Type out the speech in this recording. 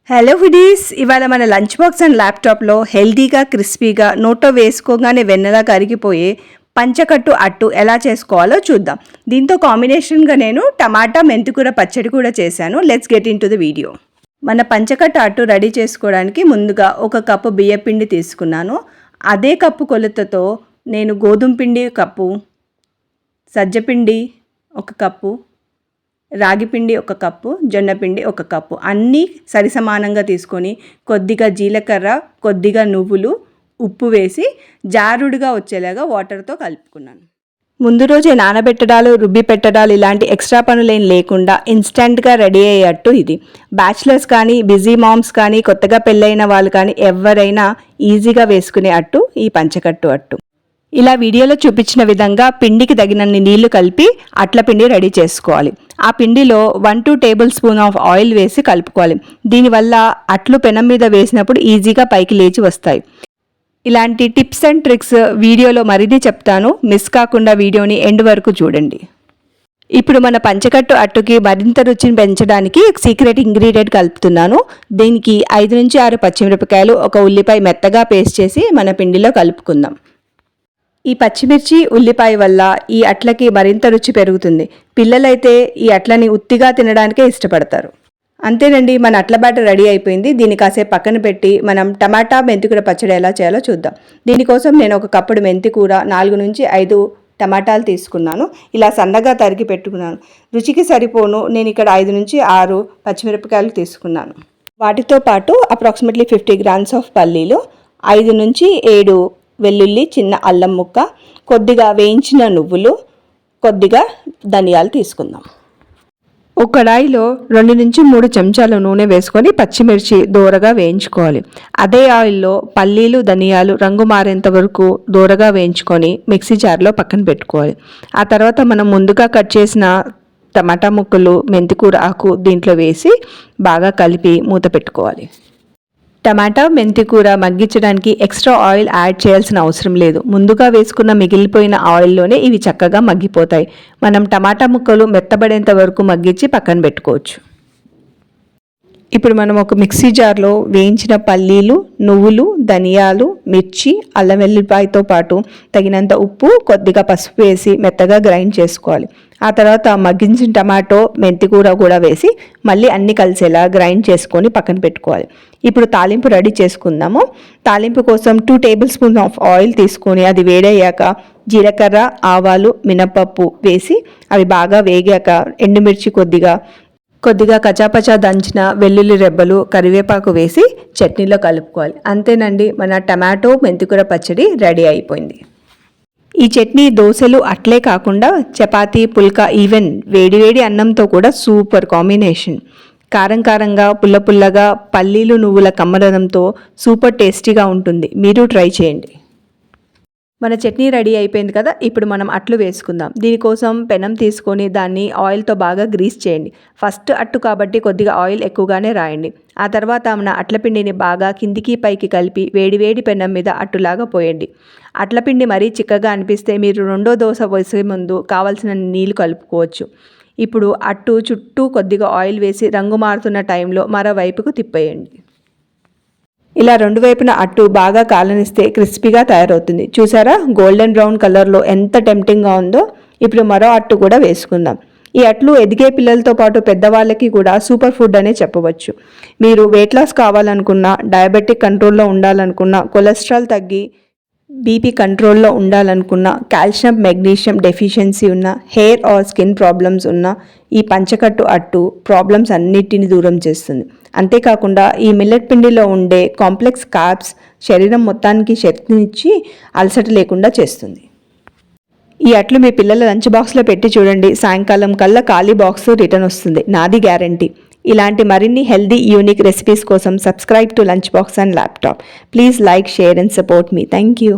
Hello foodies, ఇవాళ మన lunch box and ల్యాప్టాప్లో హెల్తీగా క్రిస్పీగా నోట్లో వేసుకోగానే వెన్నెలా కరిగిపోయే పంచకట్టు అట్టు ఎలా చేసుకోవాలో చూద్దాం. దీంతో కాంబినేషన్గా నేను టమాటా మెంతికూర పచ్చడి కూడా చేశాను. Let's get in to the video. మన పంచకట్టు అట్టు రెడీ చేసుకోవడానికి ముందుగా 1 కప్పు బియ్యపిండి తీసుకున్నాను. అదే కప్పు కొలతతో నేను గోధుమ పిండి కప్పు, సజ్జపిండి 1 కప్పు, రాగిపిండి 1 కప్పు, జొన్నపిండి 1 కప్పు అన్నీ సరిసమానంగా తీసుకొని కొద్దిగా జీలకర్ర, కొద్దిగా నువ్వులు, ఉప్పు వేసి జారుడుగా వచ్చేలాగా వాటర్తో కలుపుకున్నాను. ముందు రోజే నానబెట్టడాలు, రుబ్బి పెట్టడాలు ఇలాంటి ఎక్స్ట్రా పనులేం లేకుండా ఇన్స్టెంట్గా రెడీ అయ్యేట్టు ఇది. బ్యాచిలర్స్ కానీ, బిజీ మామ్స్ కానీ, కొత్తగా పెళ్ళైన వాళ్ళు కానీ ఎవరైనా ఈజీగా వేసుకునే అట్టు ఈ పంచకట్టు అట్టు. ఇలా వీడియోలో చూపించిన విధంగా పిండికి తగినన్ని నీళ్లు కలిపి అట్ల పిండి రెడీ చేసుకోవాలి. ఆ పిండిలో 1-2 టేబుల్ స్పూన్ ఆఫ్ ఆయిల్ వేసి కలుపుకోవాలి. దీనివల్ల అట్లు పెనం మీద వేసినప్పుడు ఈజీగా పైకి లేచి వస్తాయి. ఇలాంటి టిప్స్ అండ్ ట్రిక్స్ వీడియోలో మరిన్ని చెప్తాను, మిస్ కాకుండా వీడియోని ఎండ్ వరకు చూడండి. ఇప్పుడు మన పంచకట్టు అట్టుకి మరింత రుచిని పెంచడానికి సీక్రెట్ ఇంగ్రీడియంట్ కలుపుతున్నాను. దీనికి 5-6 పచ్చిమిరపకాయలు, 1 ఉల్లిపాయ మెత్తగా పేస్ట్ చేసి మన పిండిలో కలుపుకుందాం. ఈ పచ్చిమిర్చి, ఉల్లిపాయ వల్ల ఈ అట్లకి మరింత రుచి పెరుగుతుంది. పిల్లలైతే ఈ అట్లని ఉత్తిగా తినడానికే ఇష్టపడతారు. అంతేనండి, మన అట్ల బ్యాటర్ రెడీ అయిపోయింది. దీన్ని కాసేపు పక్కన పెట్టి మనం టమాటా మెంతికూర పచ్చడి ఎలా చేయాలో చూద్దాం. దీనికోసం నేను 1 కప్పుడు మెంతికూర, 4-5 టమాటాలు తీసుకున్నాను. ఇలా సన్నగా తరిగి పెట్టుకున్నాను. రుచికి సరిపోను నేను ఇక్కడ 5-6 పచ్చిమిరపకాయలు తీసుకున్నాను. వాటితో పాటు అప్రాక్సిమేట్లీ 50 గ్రామ్స్ ఆఫ్ పల్లీలు, 5-7 వెల్లుల్లి, చిన్న అల్లం ముక్క, కొద్దిగా వేయించిన నువ్వులు, కొద్దిగా ధనియాలు తీసుకుందాం. ఒక కడాయిలో 2-3 చెంచాల నూనె వేసుకొని పచ్చిమిర్చి దోరగా వేయించుకోవాలి. అదే ఆయిల్లో పల్లీలు, ధనియాలు రంగు మారేంత వరకు దోరగా వేయించుకొని మిక్సీ జార్లో పక్కన పెట్టుకోవాలి. ఆ తర్వాత మనం ముందుగా కట్ చేసిన టమాటా ముక్కలు, మెంతికూర ఆకు దీంట్లో వేసి బాగా కలిపి మూత పెట్టుకోవాలి. టమాటా మెంతికూర మగ్గించడానికి ఎక్స్ట్రా ఆయిల్ యాడ్ చేయాల్సిన అవసరం లేదు. ముందుగా వేసుకున్న మిగిలిపోయిన ఆయిల్లోనే ఇవి చక్కగా మగ్గిపోతాయి. మనం టమాటా ముక్కలు మెత్తబడేంత వరకు మగ్గించి పక్కన పెట్టుకోవచ్చు. ఇప్పుడు మనం ఒక మిక్సీ జార్లో వేయించిన పల్లీలు, నువ్వులు, ధనియాలు, మిర్చి, అల్లం వెల్లిపాయతో పాటు తగినంత ఉప్పు, కొద్దిగా పసుపు వేసి మెత్తగా గ్రైండ్ చేసుకోవాలి. ఆ తర్వాత మగ్గించిన టమాటో, మెంతికూర కూడా వేసి మళ్ళీ అన్నీ కలిసేలా గ్రైండ్ చేసుకొని పక్కన పెట్టుకోవాలి. ఇప్పుడు తాలింపు రెడీ చేసుకుందాము. తాలింపు కోసం 2 టేబుల్ స్పూన్ ఆఫ్ ఆయిల్ తీసుకొని అది వేడయ్యాక జీలకర్ర, ఆవాలు, మినపప్పు వేసి అవి బాగా వేగాక ఎండుమిర్చి కొద్దిగా కచాపచా దంచిన వెల్లుల్లి రెబ్బలు, కరివేపాకు వేసి చట్నీలో కలుపుకోవాలి. అంతేనండి, మన టమాటో మెంతికూర పచ్చడి రెడీ అయిపోయింది. ఈ చట్నీ దోశలు అట్లే కాకుండా చపాతీ, పుల్కా, ఈవెన్ వేడివేడి అన్నంతో కూడా సూపర్ కాంబినేషన్. కారం కారంగా, పుల్ల పుల్లగా, పల్లీలు, నువ్వుల కమ్మదనంతో సూపర్ టేస్టీగా ఉంటుంది. మీరు ట్రై చేయండి. మన చట్నీ రెడీ అయిపోయింది కదా. ఇప్పుడు మనం అట్లు వేసుకుందాం. దీనికోసం పెనం తీసుకొని దాన్ని ఆయిల్తో బాగా గ్రీస్ చేయండి. ఫస్ట్ అట్టు కాబట్టి కొద్దిగా ఆయిల్ ఎక్కువగానే రాయండి. ఆ తర్వాత మన అట్లపిండిని బాగా కిందికి పైకి కలిపి వేడివేడి పెనం మీద అట్టులాగా పోయండి. అట్లపిండి మరీ చిక్కగా అనిపిస్తే మీరు 2వ దోశ వేసే ముందు కావాల్సిన నీళ్లు కలుపుకోవచ్చు. ఇప్పుడు అట్టు చుట్టూ కొద్దిగా ఆయిల్ వేసి రంగు మారుతున్న టైంలో మరోవైపుకు తిప్పేయండి. ఇలా 2 వైపున అట్టు బాగా కాలనిస్తే క్రిస్పీగా తయారవుతుంది. చూసారా, గోల్డెన్ బ్రౌన్ కలర్లో ఎంత టెంప్టింగ్గా ఉందో. ఇప్పుడు మరో అట్టు కూడా వేసుకుందాం. ఈ అట్లు ఎదిగే పిల్లలతో పాటు పెద్దవాళ్ళకి కూడా సూపర్ ఫుడ్ అనే చెప్పవచ్చు. మీరు వెయిట్ లాస్ కావాలనుకున్నా, డయాబెటిక్ కంట్రోల్లో ఉండాలనుకున్నా, కొలెస్ట్రాల్ తగ్గి బీపీ కంట్రోల్లో ఉండాలనుకున్న, కాల్షియం, మెగ్నీషియం డెఫిషియన్సీ ఉన్న, హెయిర్ ఆర్ స్కిన్ ప్రాబ్లమ్స్ ఉన్న ఈ పంచకట్టు అట్టు ప్రాబ్లమ్స్ అన్నిటిని దూరం చేస్తుంది. అంతేకాకుండా ఈ మిల్లెట్ పిండిలో ఉండే కాంప్లెక్స్ కార్బ్స్ శరీరం మొత్తానికి శక్తినిచ్చి అలసట లేకుండా చేస్తుంది. ఈ అట్లు మీ పిల్లల లంచ్ బాక్స్లో పెట్టి చూడండి. సాయంకాలం కల్లా ఖాళీ బాక్స్ రిటర్న్ వస్తుంది, నాది గ్యారంటీ. ఇలాంటి మరిన్ని హెల్దీ, యూనిక్ రెసిపీస్ కోసం subscribe to lunch box and laptop. Please like, share and support me. Thank you.